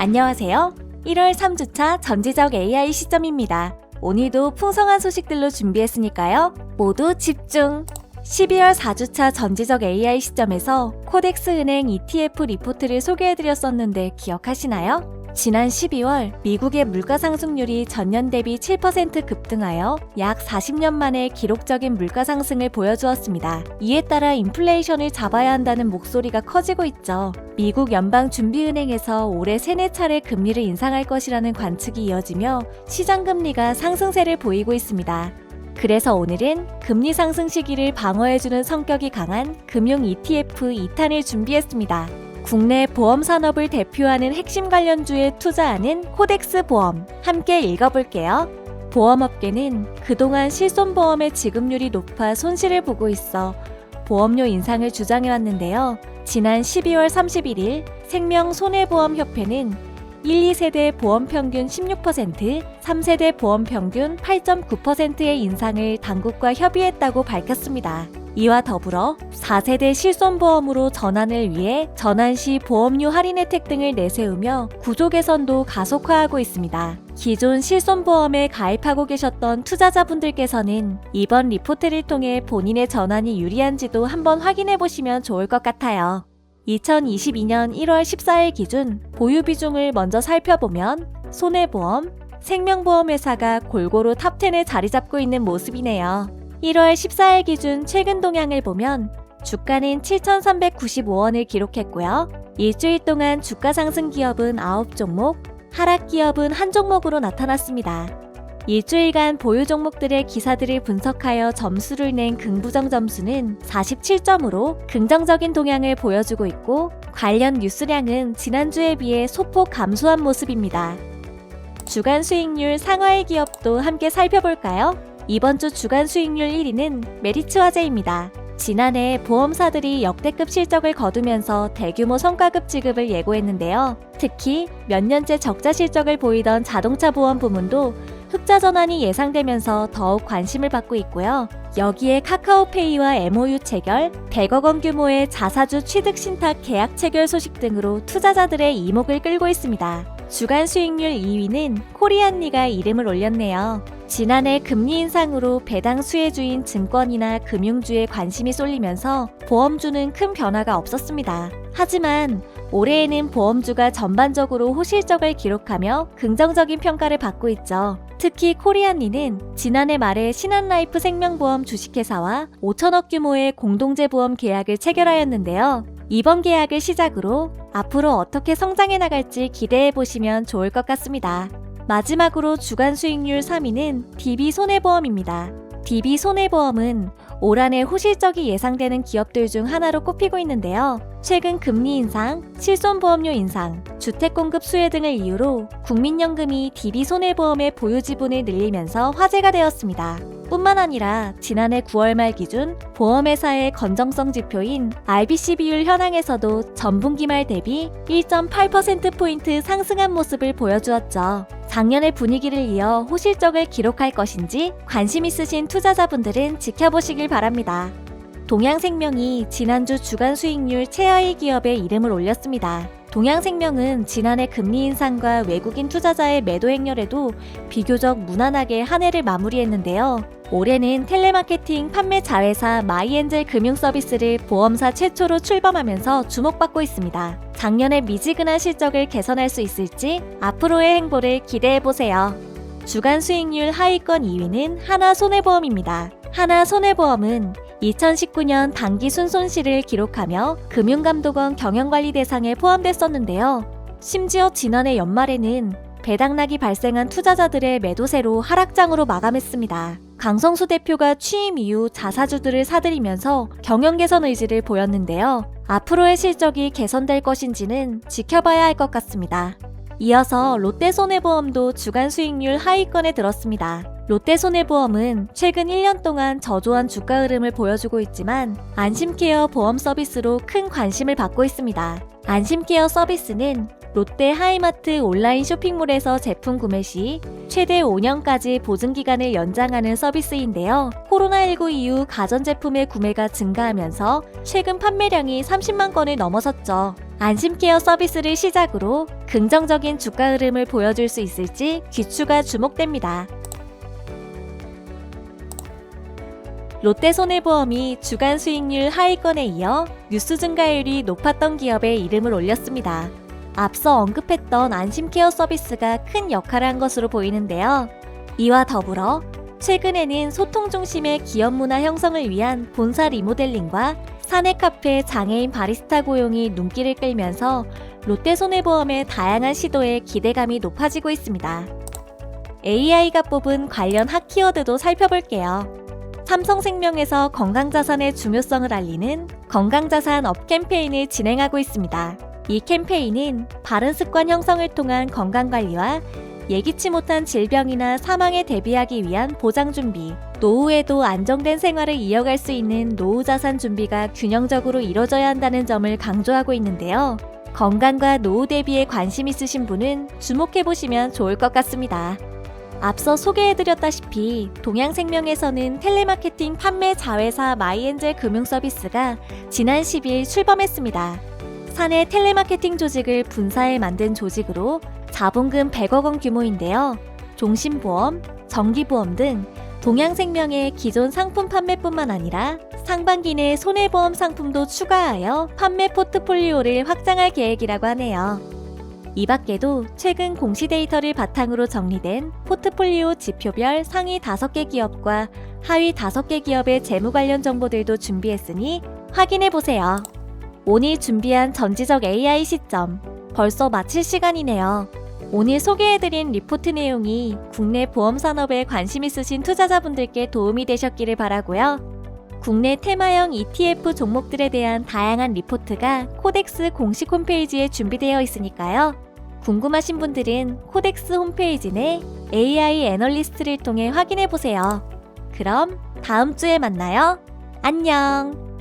안녕하세요. 1월 3주차 전지적 AI 시점입니다. 오늘도 풍성한 소식들로 준비했으니까요. 모두 집중! 12월 4주차 전지적 AI 시점에서 코덱스 은행 ETF 리포트를 소개해드렸었는데 기억하시나요? 지난 12월 미국의 물가 상승률이 전년 대비 7% 급등하여 약 40년 만에 기록적인 물가 상승을 보여주었습니다. 이에 따라 인플레이션을 잡아야 한다는 목소리가 커지고 있죠. 미국 연방준비은행에서 올해 3-4차례 금리를 인상할 것이라는 관측이 이어지며 시장 금리가 상승세를 보이고 있습니다. 그래서 오늘은 금리 상승 시기를 방어해주는 성격이 강한 금융 ETF 2탄을 준비했습니다. 국내 보험 산업을 대표하는 핵심 관련주에 투자하는 코덱스 보험, 함께 읽어볼게요. 보험업계는 그동안 실손보험의 지급률이 높아 손실을 보고 있어 보험료 인상을 주장해왔는데요. 지난 12월 31일 생명손해보험협회는 1, 2세대 보험 평균 16%, 3세대 보험 평균 8.9%의 인상을 당국과 협의했다고 밝혔습니다. 이와 더불어 4세대 실손보험으로 전환을 위해 전환 시 보험료 할인 혜택 등을 내세우며 구조 개선도 가속화하고 있습니다. 기존 실손보험에 가입하고 계셨던 투자자분들께서는 이번 리포트를 통해 본인의 전환이 유리한지도 한번 확인해 보시면 좋을 것 같아요. 2022년 1월 14일 기준 보유 비중을 먼저 살펴보면 손해보험, 생명보험 회사가 골고루 탑10에 자리 잡고 있는 모습이네요. 1월 14일 기준 최근 동향을 보면 주가는 7,395원을 기록했고요. 일주일 동안 주가 상승 기업은 9종목, 하락 기업은 1종목으로 나타났습니다. 일주일간 보유 종목들의 기사들을 분석하여 점수를 낸 긍부정 점수는 47점으로 긍정적인 동향을 보여주고 있고 관련 뉴스량은 지난주에 비해 소폭 감소한 모습입니다. 주간 수익률 상하의 기업도 함께 살펴볼까요? 이번 주 주간 수익률 1위는 메리츠화재입니다. 지난해 보험사들이 역대급 실적을 거두면서 대규모 성과급 지급을 예고했는데요. 특히 몇 년째 적자 실적을 보이던 자동차 보험 부문도 흑자 전환이 예상되면서 더욱 관심을 받고 있고요. 여기에 카카오페이와 MOU 체결, 100억 원 규모의 자사주 취득 신탁 계약 체결 소식 등으로 투자자들의 이목을 끌고 있습니다. 주간 수익률 2위는 코리안리가 이름을 올렸네요. 지난해 금리 인상으로 배당 수혜주인 증권이나 금융주에 관심이 쏠리면서 보험주는 큰 변화가 없었습니다. 하지만 올해에는 보험주가 전반적으로 호실적을 기록하며 긍정적인 평가를 받고 있죠. 특히 코리안리는 지난해 말에 신한라이프 생명보험 주식회사와 5천억 규모의 공동제 보험 계약을 체결하였는데요. 이번 계약을 시작으로 앞으로 어떻게 성장해 나갈지 기대해 보시면 좋을 것 같습니다. 마지막으로 주간 수익률 3위는 DB손해보험입니다. DB손해보험은 올 한해 호실적이 예상되는 기업들 중 하나로 꼽히고 있는데요. 최근 금리 인상, 실손보험료 인상, 주택공급 수혜 등을 이유로 국민연금이 DB손해보험의 보유 지분을 늘리면서 화제가 되었습니다. 뿐만 아니라 지난해 9월 말 기준 보험회사의 건정성 지표인 RBC 비율 현황에서도 전분기 말 대비 1.8%포인트 상승한 모습을 보여주었죠. 작년의 분위기를 이어 호실적을 기록할 것인지 관심 있으신 투자자분들은 지켜보시길 바랍니다. 동양생명이 지난주 주간 수익률 최하위 기업에 이름을 올렸습니다. 동양생명은 지난해 금리 인상과 외국인 투자자의 매도 행렬에도 비교적 무난하게 한 해를 마무리했는데요. 올해는 텔레마케팅 판매 자회사 마이엔젤 금융서비스를 보험사 최초로 출범하면서 주목받고 있습니다. 작년의 미지근한 실적을 개선할 수 있을지 앞으로의 행보를 기대해보세요. 주간 수익률 하위권 2위는 하나손해보험입니다. 하나손해보험은 2019년 당기 순손실을 기록하며 금융감독원 경영관리 대상에 포함됐었는데요. 심지어 지난해 연말에는 배당락이 발생한 투자자들의 매도세로 하락장으로 마감했습니다. 강성수 대표가 취임 이후 자사주들을 사들이면서 경영 개선 의지를 보였는데요. 앞으로의 실적이 개선될 것인지는 지켜봐야 할 것 같습니다. 이어서 롯데손해보험도 주간 수익률 하위권에 들었습니다. 롯데손해보험은 최근 1년 동안 저조한 주가 흐름을 보여주고 있지만 안심케어 보험 서비스로 큰 관심을 받고 있습니다. 안심케어 서비스는 롯데 하이마트 온라인 쇼핑몰에서 제품 구매 시 최대 5년까지 보증기간을 연장하는 서비스인데요. 코로나19 이후 가전제품의 구매가 증가하면서 최근 판매량이 30만 건을 넘어섰죠. 안심케어 서비스를 시작으로 긍정적인 주가 흐름을 보여줄 수 있을지 귀추가 주목됩니다. 롯데손해보험이 주간 수익률 하위권에 이어 뉴스 증가율이 높았던 기업에 이름을 올렸습니다. 앞서 언급했던 안심케어 서비스가 큰 역할을 한 것으로 보이는데요. 이와 더불어 최근에는 소통 중심의 기업 문화 형성을 위한 본사 리모델링과 사내 카페 장애인 바리스타 고용이 눈길을 끌면서 롯데손해보험의 다양한 시도에 기대감이 높아지고 있습니다. AI가 뽑은 관련 핫 키워드도 살펴볼게요. 삼성생명에서 건강자산의 중요성을 알리는 건강자산 업 캠페인을 진행하고 있습니다. 이 캠페인은 바른 습관 형성을 통한 건강관리와 예기치 못한 질병이나 사망에 대비하기 위한 보장 준비, 노후에도 안정된 생활을 이어갈 수 있는 노후 자산 준비가 균형적으로 이뤄져야 한다는 점을 강조하고 있는데요. 건강과 노후 대비에 관심 있으신 분은 주목해보시면 좋을 것 같습니다. 앞서 소개해드렸다시피 동양생명에서는 텔레마케팅 판매 자회사 마이엔젤 금융서비스가 지난 10일 출범했습니다. 사내 텔레마케팅 조직을 분사해 만든 조직으로 자본금 100억 원 규모인데요. 종신보험, 정기보험 등 동양생명의 기존 상품 판매뿐만 아니라 상반기 내 손해보험 상품도 추가하여 판매 포트폴리오를 확장할 계획이라고 하네요. 이 밖에도 최근 공시 데이터를 바탕으로 정리된 포트폴리오 지표별 상위 5개 기업과 하위 5개 기업의 재무 관련 정보들도 준비했으니 확인해보세요. 오늘 준비한 전지적 AI 시점, 벌써 마칠 시간이네요. 오늘 소개해드린 리포트 내용이 국내 보험 산업에 관심 있으신 투자자분들께 도움이 되셨기를 바라고요. 국내 테마형 ETF 종목들에 대한 다양한 리포트가 코덱스 공식 홈페이지에 준비되어 있으니까요. 궁금하신 분들은 코덱스 홈페이지 내 AI 애널리스트를 통해 확인해보세요. 그럼 다음 주에 만나요. 안녕!